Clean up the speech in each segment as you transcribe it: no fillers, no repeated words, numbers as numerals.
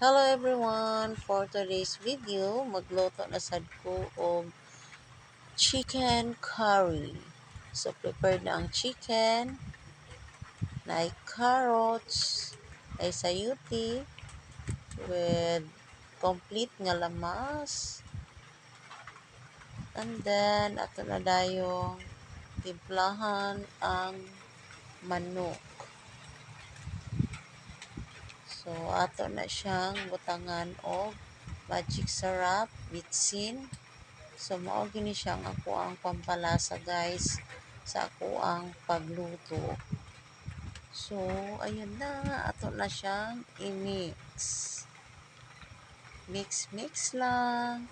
Hello everyone! For today's video, magluto na sad ko og chicken curry. So, prepared na ang chicken, na carrots, ay sayuti, with complete nga lamas. And then, ato na dayong timplahan ang manok. So, ato na siyang butangan og magic sarap, bitsin. So, mao gini siya ang ako ang pampalasa guys sa ako ang pagluto. So, ayun na, ato na siyang i-mix. Mix lang.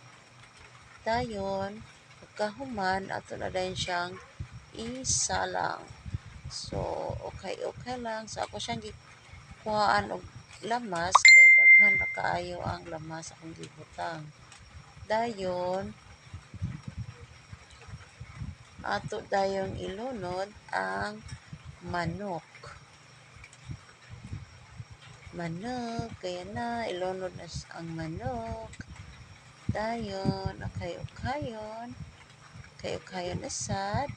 Dayon, pagkahuman, ato na din siyang isalang. So, okay lang. So, ako siyang kuhaan og lamas, kay daghan na kaayo ang lamas akong gibutang. Dayon, ato dayong ilunod ang manok. Kaya na, ilunod na ang manok. Dayon, kayon na sad.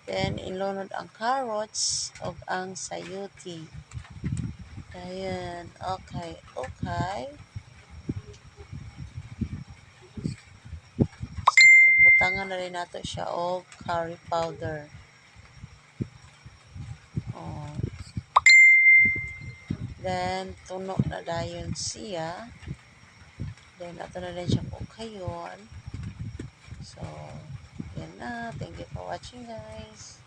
Then, ilunod ang carrots o ang sayuti. Dayon, okay. So, butangan na rin nato siya og curry powder. Oh. Then, tuno na dayon siya. Then, ato na rin siya kayon. So, yan na. Thank you for watching, guys.